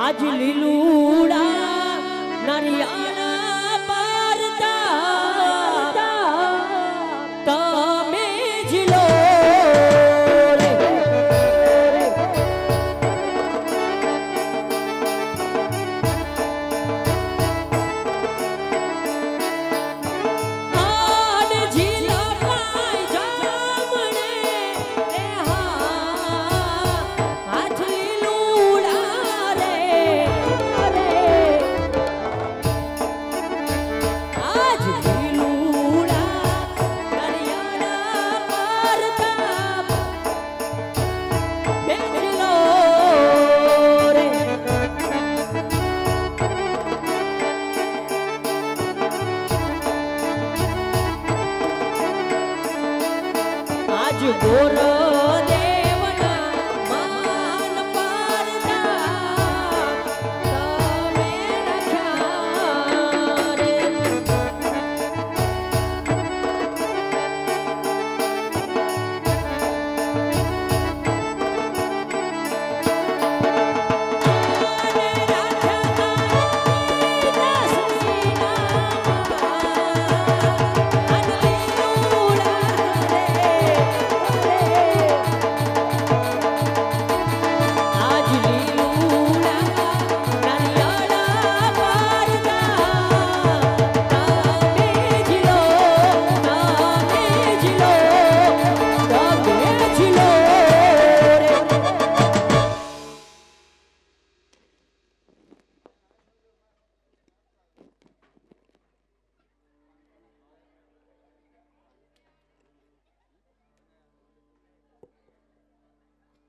આજ લીલુડા નરિયાળા પારતા તમે જ લો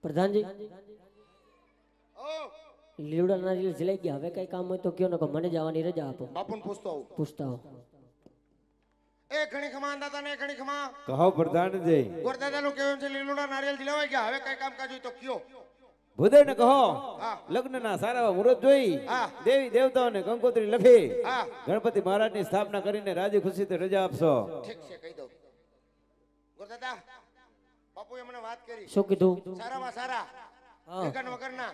પ્રધાનજી લીવડા નારિયેળ જલાઈ ગયા હવે કઈ કામ હોય તો કયો નકો મને જવાની રજા આપો બાપુને પૂછતા આવો એ ઘણી ખમા દાદા ને ઘણી ખમા કહો પ્રધાનજી ગોરદાદા નું કેવું છે લીલુડા નારિયેળ જલાવાઈ ગયા હવે કઈ કામ કાજ હોય તો કયો ભૂદેવ ને કહો લગ્ન ના સારા મુહૂર્ત જોઈ દેવી દેવતાઓને કંકોત્રી લખી ગણપતિ મહારાજ ની સ્થાપના કરીને રાજી ખુશી થી રજા આપશો ઠીક છે કહી દઉં ગોરદાદા બાપુએ મને વાત કરી શું કીધું સારામાં સારા વિઘન વગરના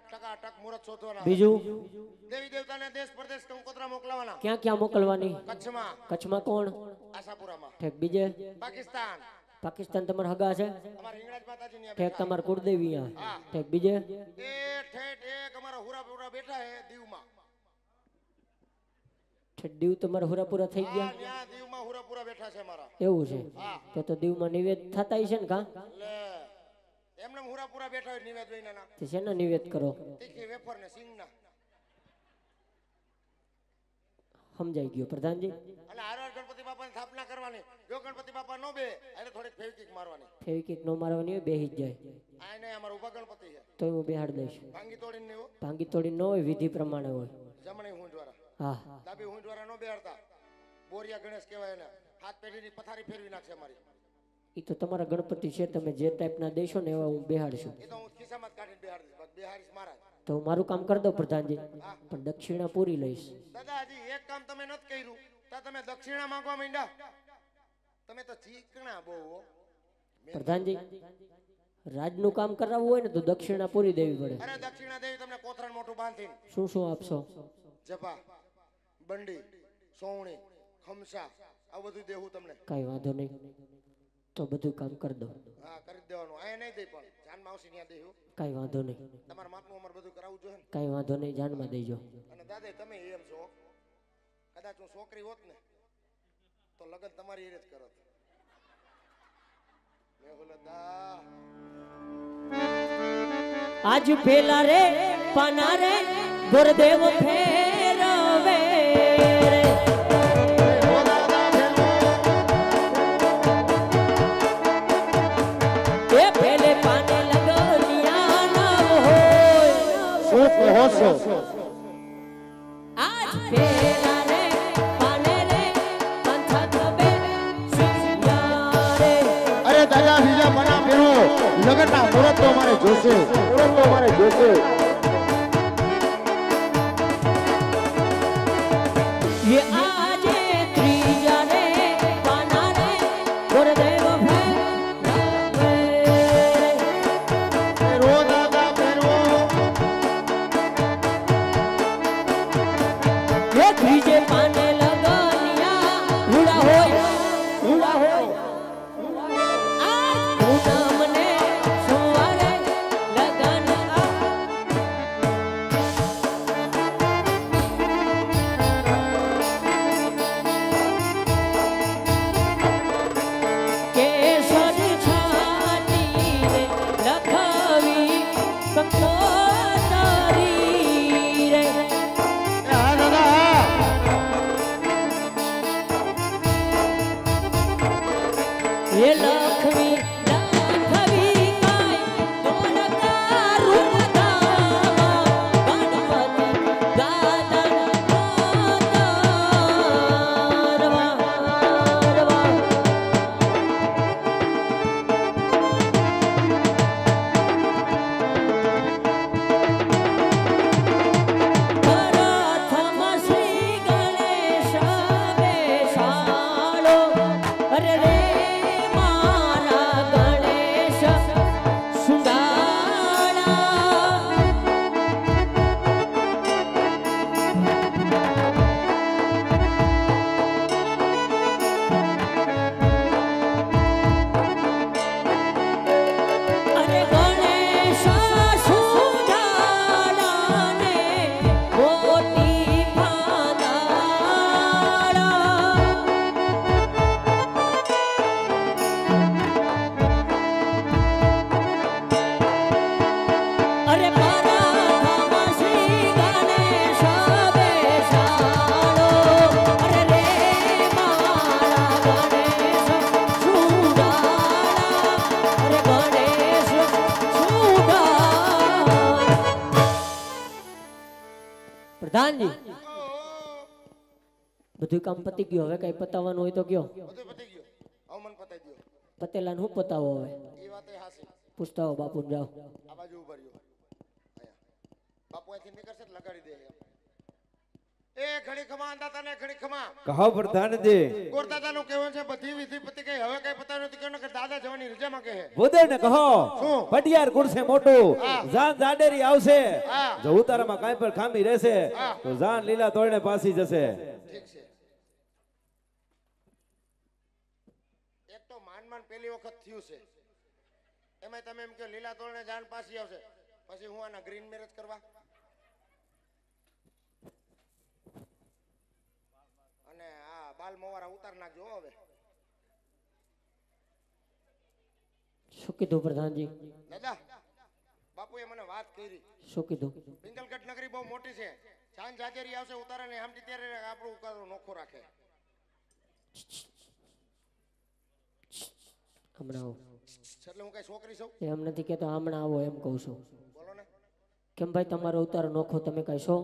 ટકા મુહૂર્ત શોધવાના બીજું દેવી દેવતાને દેશ પરદેશ કંકોત્રા મોકલવાના ક્યાં ક્યાં મોકલવાની કચ્છમાં કોણ આશાપુરામાં ઠેક બીજે પાકિસ્તાન તમારા હગા છે અમાર હિંગળાજ માતાજીની ઠેક તમારા કુળદેવી અહીંયા ઠેક બીજે એ ઠેઠ એક અમારા હુરાપુરા બેઠા હે દીવમાં ઠેક દીવ તમારા હુરાપુરા થઈ ગયા ત્યાં દીવમાં હુરાપુરા બેઠા છે મારા એવું છે તો દીવમાં નિવેદ થતા હશે ને કા એમને હુરાપુરા બેઠા હોય નિવેદ લઈને તે શેના નિવેદ કરો તીખી વેફર ને સિંગના સમજાઈ ગયો પ્રધાનજી અને હારવાર ગણપતિ બાપાની સ્થાપના કરવાની જો ગણપતિ બાપા નો બે એટલે થોડીક ફેવિકિક મારવાની ફેવિકિક નો મારવાની હોય બેહી જ જાય આ ને અમાર ઉભા ગણપતિ છે તો હું બેહાડ દઈશ ભાંગી તોડીને ન હોય વિધિ પ્રમાણે હોય જમણી હું દ્વારા હા ડાબી હું દ્વારા નો બેહાડતા બોરિયા ગણેશ કહેવાય એને હાથ પેઢીની પથારી ફેરવી નાખશે મારી ઈ તો તમારા ગણપતિ છે તમે જે ટાઈપના દેશો ને એવા હું બેહાડશું એ તો હું ખિસ્સામાં કાઢીને બેહાડીશ બેહાડીશ મહારાજ તો મારું કામ કરી દો પ્રધાનજી પણ દક્ષિણા પૂરી લઈશ દાદા હજી એક કામ તમે નથી કર્યું તો તમે દક્ષિણા માંગવા માંડ્યા તમે તો ચીકણા બહુ પ્રધાનજી રાજનું કામ કરાવવું હોય ને તો દક્ષિણા પૂરી દેવી પડે અરે દક્ષિણા દેવી તમને કોથરણ મોટું બાંધીને શું શું આપશો જપા બંડી સોવણી ખમસા આ બધું દેવું તમને કઈ વાંધો નહીં તો બધું કામ કરી દો હા કરી દેવાનું આ નહીં દે પણ જાન માવસી ત્યાં દેવું કઈ વાંધો નહીં તમારા માપનું અમાર બધું કરાવવું જોઈએ કઈ વાંધો નહીં જાનમાં દેજો અને દાદા તમે એમ છો કદાચ હું છોકરી હોત ને તો લગન તમારી એ જ કરત આજ પેલા રે પાના રે ગુરદેવ ફેરવે એ પેલે પાને લગનિયા ના હોય શું કહો છો આજ પેલા રે પાને રે પંથક બે સિંગારે અરે દાદા બીજા મના ફેરો લગનના મુહૂર્ત તો મારે જોશે ये आजे त्रिया रे पाना रे गुरदेव फैरवे પ્રધાનજી બધું કામ પતી ગયું, હવે કઈ પતાવવાનું હોય તો કયો. બધું પતી ગયું, હવે મને પતાઈ દ્યો. પતેલા હું પતાવો હવે, એ વાત એ હાસી. પૂછતા હો બાપુ જાઓ. આ બાજુ ઉભા રહ્યો. આયા. બાપુ અહીંથી નીકળશે તો લગાડી દે એમ. એ ઘડી ખમા અંદાતા ને ઘડી ખમા. કહો પ્રધાનજી. ગોરદાદાનું કહેવું છે બધી વિધિ પતી ગઈ, હવે કઈ પતાવ્યું નથી કેનો કે દાદા જવાની રજા માંગે છે. ભૂદેવને કહો શું? પટિયાર ગુડશે મોટું, હા. જાન જાડેરી આવશે. હા. જો ઉતારામાં કાંઈ પણ ખામી રહેશે હા. તો જાન લીલા તોડને પાસી જશે. ઠીક છે. એક તો માન પહેલી વખત થયું છે, એમાં તમે એમ કહો લીલા તોરણે જાન પાછી આવશે, પછી હું આના ગ્રીન મેરેજ કરવા અને આ બાલ મોવારા ઉતાર નાખજો હવે. શું કીધું પ્રધાનજી? દાદા બાપુએ મને વાત કરી. શું કીધું? પિંગલગઢ નગરી બહુ મોટી છે, જાન જાજેરી આવશે ઉતારે ને આમથી ત્યારે આપણું ઉકાળો નોખો રાખે. હમણાં આવો. એટલે હું કઈ છોકરી છું? એમ નથી કેતો, હમણાં આવો એમ કહું છું. બોલો ને. કેમ ભાઈ તમારો ઉતારો નોખો, તમે કઈ છો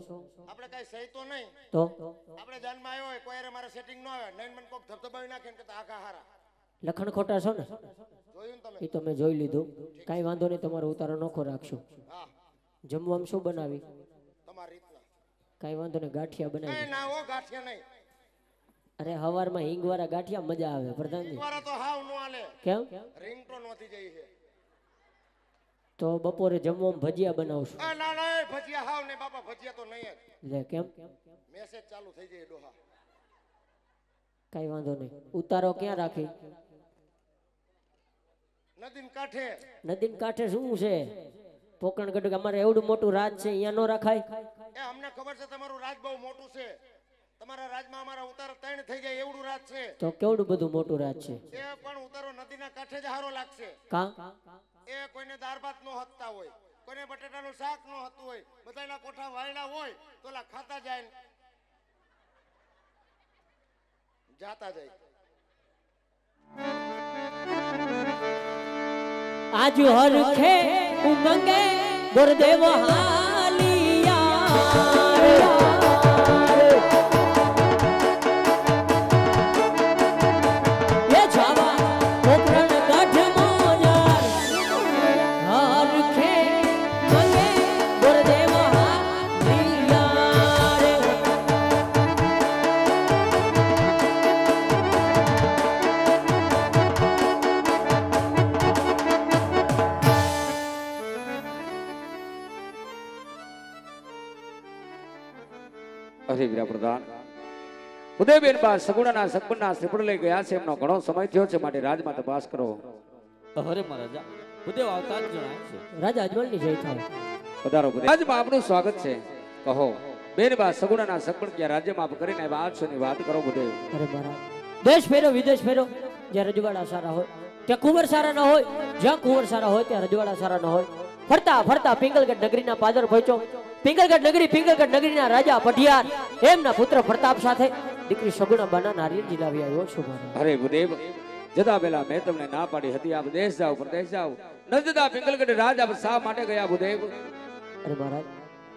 આપણે કઈ સહી તો નહીં, તો? આપણે જાનમાં આવ્યો હોય કોઈ મારે સેટિંગ ન આવે, નૈન મન કોક ધબધબાવી નાખે ને કે આખા હારા લખણ ખોટા છો ને? જોયું ને તમે? એ તો મેં જોઈ લીધું, કાંઈ વાંધો નહીં, તમારો ઉતારો નોખો રાખશું. હા જમવામાં શું બનાવી? તમારી રીતના. કાંઈ વાંધો નહીં, ગાંઠિયા એ બનાવી. ના હો ગાંઠિયા નહીં. અરે હવારમાં હિંગવાળા ગાંઠિયા મજા આવે પ્રધાનજી. મારા તો હાવ નો હાલે, કેમ? રિંગટોન વધી જાય છે. તો બપોરે જમવામાં ભજીયા બનાવશું. ના ના એ ભજીયા હાવ ને બાપા, ભજીયા તો નહીં જ. લે કેમ? મેસેજ ચાલુ થઈ જાય ડોહા. કાંઈ વાંધો નહીં. ઉતારો ક્યાં રાખી? નદીન કાંઠે. નદીન કાંઠે શું છે? પોકણગઢ અમારે એવડું મોટું રાજ છે, અહીંયા નો રાખાય? એ અમને ખબર છે તમારું રાજ બહુ મોટું છે, તમારા રાજમાં અમારા ઉતારો 3 થઈ જાય એવડું રાજ છે. તો કેવડું બધું મોટું રાજ છે? એ પણ ઉતારો નદીના કાંઠે જ હારો લાગશે. કા? એ કોઈને દાળ ભાત નો હતતા હોય, કોઈને બટેટાનું શાક નો હતું હોય, બધાના કોઠા વાળ્યા હોય તો ઓલા ખાતા જાય ને જાતા જાય. આજુ હરખે ઉમંગે ગુરુદેવ હાલિયા એ જાવા પોકરણ કાઢ મોજાર હરખે ઉમંગે ગુરુદેવ હાલિયા રે. અરે વીરા પ્રધાન, ઉદયબેન બા સગુણાના સગપણના શ્રીફળ લઈ ગયા છે, એમનો ઘણો સમય થયો છે, માટે રાજમાં તપાસ કરો. અરે મહારાજા, ભૂદેવ આવતા જ જણાય છે. રાજા અજમલની જય થાય. પધારો ભૂદેવ. રાજમાં આપનું સ્વાગત છે. કહો બેન બા સગુણાના સગપણ ક્યાં રાજ્યમાં આપ કરીને આવ્યા છો ની વાત કરો ભૂદેવ. અરે મહારાજ, દેશ ફેરો વિદેશ ફેરો, જ્યાં રજવાડા સારા હોય ત્યાં કુંવર સારા ન હોય, જ્યાં કુંવર સારા હોય ત્યાં રજવાડા સારા ન હોય. ફરતા ફરતા પિંગલગઢ નગરીના પાદર પહોંચ્યો. પિંગલગઢ નગરીના રાજા પઢિયાર એમના પુત્ર પ્રતાપ સાથે દીકરી સગુણાબાના નારિયેળ લાવી આવ્યો છું મહારાજ. અરે ભૂદેવ, જતા પહેલા મેં તમને ના પાડી હતી આપ દેશ જાઓ પ્રદેશ જાઓ, ન જતા પિંગલગઢ રાજ આપ શા માટે ગયા ભૂદેવ? અરે મહારાજ,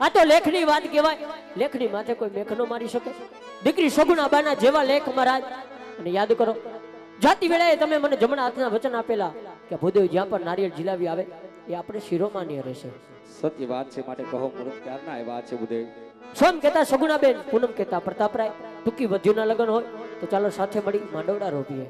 આ તો લેખની વાત કહેવાય, લેખની માથે કોઈ મેખ ન મારી શકે. દીકરી સગુણાબાના જેવા લેખ મહારાજ. અને યાદ કરો, જાતિ વેળાએ તમે મને જમણા હાથના વચન આપેલા કે ભૂદેવ જ્યાં પર નારિયેળ ઝીલાવી આવે એ આપણે શિરોમાન્ય રહેશે. સત્ય વાત છે, માટે કહો મુહૂર્ત ક્યારના આવ્યા છે ભૂદેવ? સોમ કહેતા સગુણાબેન, પૂનમ કહેતા પ્રતાપરાય. ટૂંકી વધ્યુના લગ્ન હોય તો ચાલો સાથે મળી માંડવડા રોપીએ.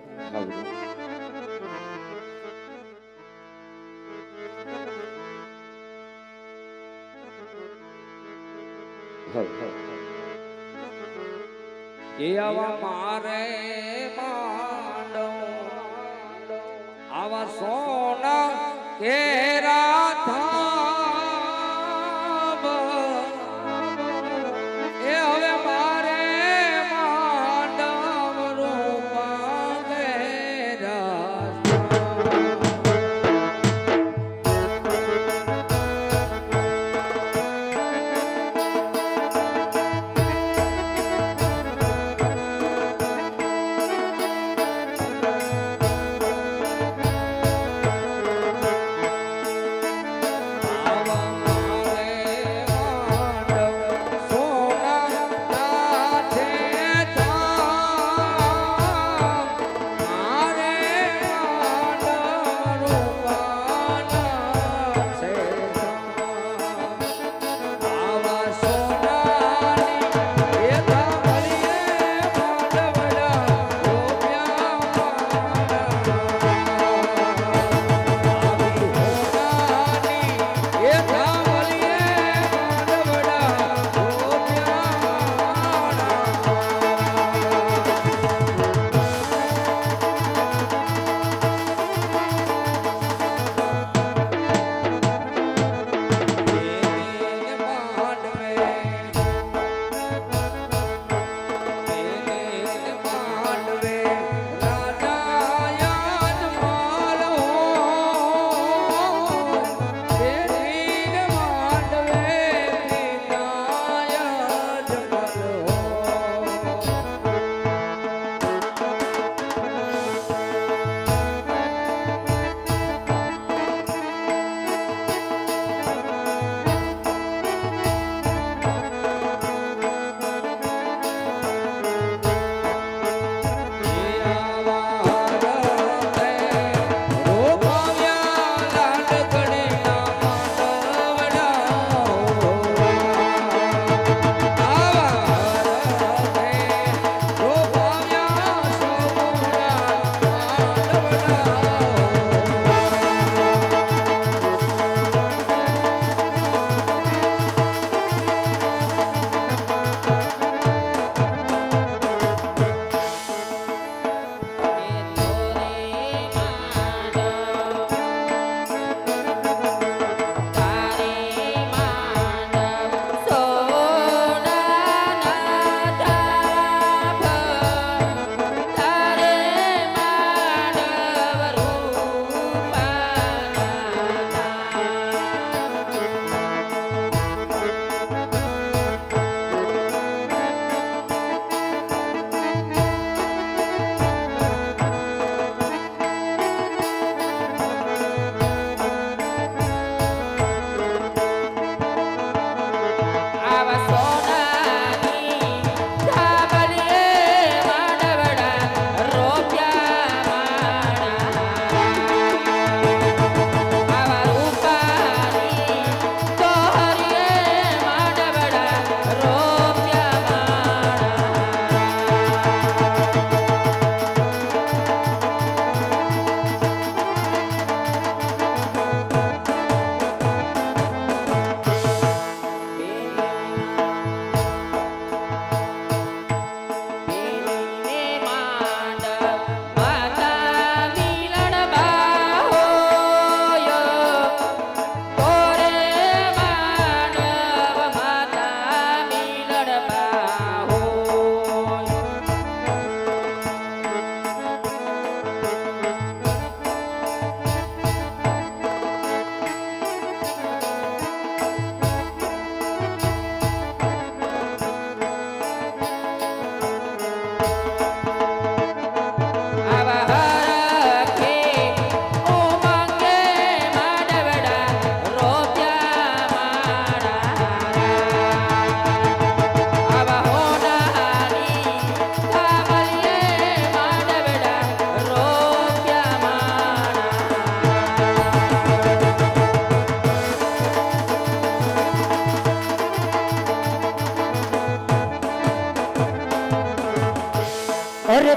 એ આવા મારે માંડવ આવા સોના કેરા થાબ એ હવે મારે માંડવ રૂપા ઘેરા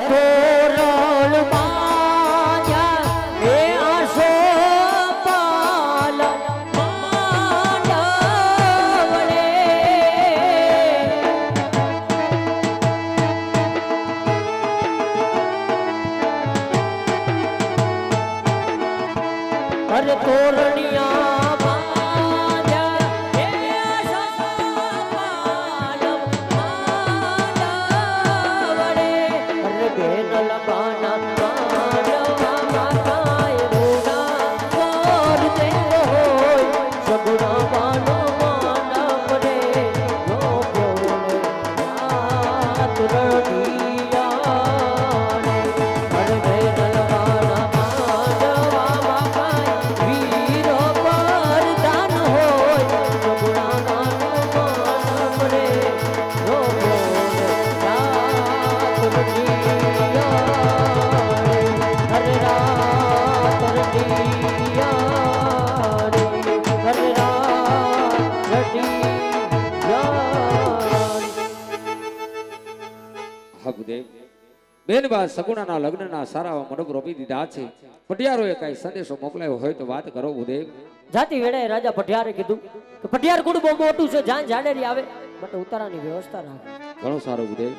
તોરણ બાંધ્યા હે આશો પાલ માંડવડે. અરે તોરણિયા બાંધ્યા હે આશો પાલ માંડવડે. અરે બેન લબાના માંડવામાં કાંઈ રૂડા વાર દેતો હોય. સગુણા બાનો માંડવ રે નો બોલે રાત રડિયાને. અરે બેન લબાના માંડવામાં કાંઈ વીરો પરદાન હોય. સગુણા બાનો માંડવ રે નો બોલે રાત રડિયાને. અરે રાત રડિયાને. અરે રાત રડિયાને. હા ભૂદેવ બેનબા સગુણાના લગ્નના સારા મંડપ રોપી દીધા છે. પટિયારોએ કઈ સંદેશો મોકલાયો હોય તો વાત કરો ભૂદેવ. જાતિ વેળાએ રાજા પટિયારે કીધું કે પટિયાર કુંડ બહુ મોટું છે, જ્યાં જાડેરી આવે માટે ઉતારાની વ્યવસ્થા રાખે. ઘણું સારું ભૂદેવ.